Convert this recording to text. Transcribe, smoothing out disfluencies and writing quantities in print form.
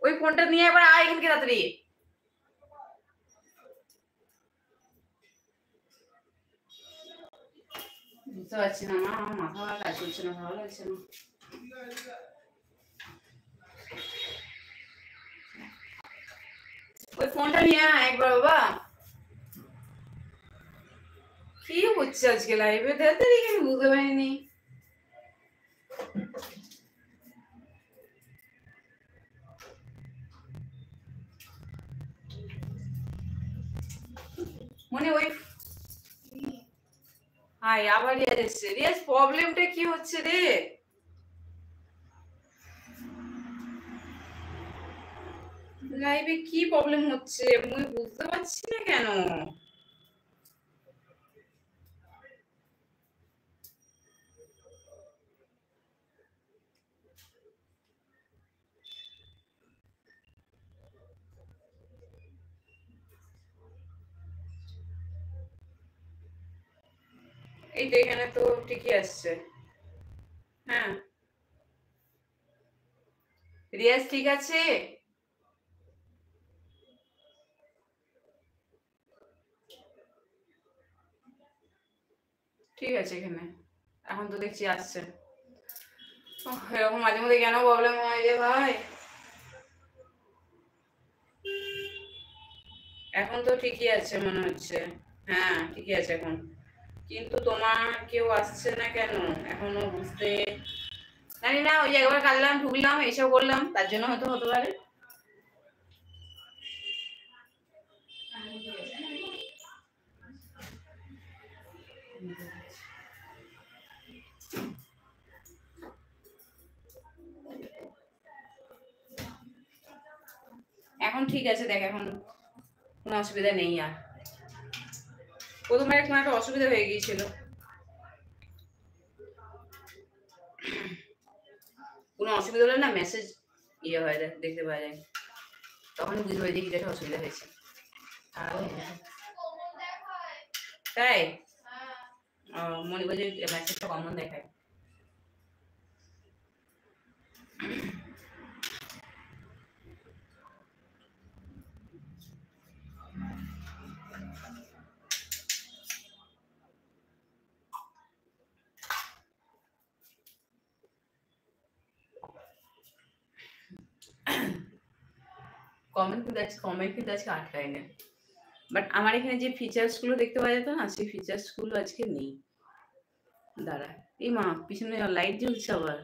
ওই ফোনটা নিয়ে একবার আয় এখানকে তাড়াতাড়ি। বুঝতে পারছি না মা, আমার মাথা ভালো কাজ করছে না, ভালো লাগছে না। ওই ফোনটা নিয়ে আয় একবার বাবা। কি হচ্ছে আজকে লাইভে তাড়াতাড়ি, আমি বুঝতে পারিনি। মানে ওই হাই আবার রিয়াজ এসছে। রিয়াজ প্রবলেমটা কি হচ্ছে রে? লাইভে কি প্রবলেম হচ্ছে আমি বুঝতে পারছি না কেন। এই তো এখানে তো ঠিকই আসছে। হ্যাঁ রিয়াজ ঠিক আছে? ঠিক আছে এখানে এখন তো দেখছি আসছে। এরকম মাঝে মধ্যে কেন প্রবলেম হয় রে ভাই? এখন তো ঠিকই আছে মনে হচ্ছে। হ্যাঁ ঠিকই আছে এখন, কিন্তু তোমার কেউ আসছে না কেন এখনো বুঝতে জানি না। ওই একবার কাটলাম ঢুকলাম এইসব করলাম, তার জন্য হয়তো হতে পারে। এখন ঠিক আছে দেখ, এখন কোনো অসুবিধা নেই আর। প্রথমবার কোনো একটা অসুবিধা হয়ে গিয়েছিল, কোনো অসুবিধা হলে না মেসেজ ইয়ে হয় দেখতে পাওয়া যায়, তখন বুঝতে পারি যে কিছু একটা অসুবিধা হয়েছে। তাই মনে করি মেসেজটা কমন দেখায়। কমেন্ট কিন্তু আজকে আটকায় না, বাট আমার এখানে যে ফিচার্সগুলো দেখতে পাওয়া যেত না, সেই ফিচার্সগুলো আজকে নেই। দাঁড়া, এই মা পিছনে লাইট জ্বলছে আবার।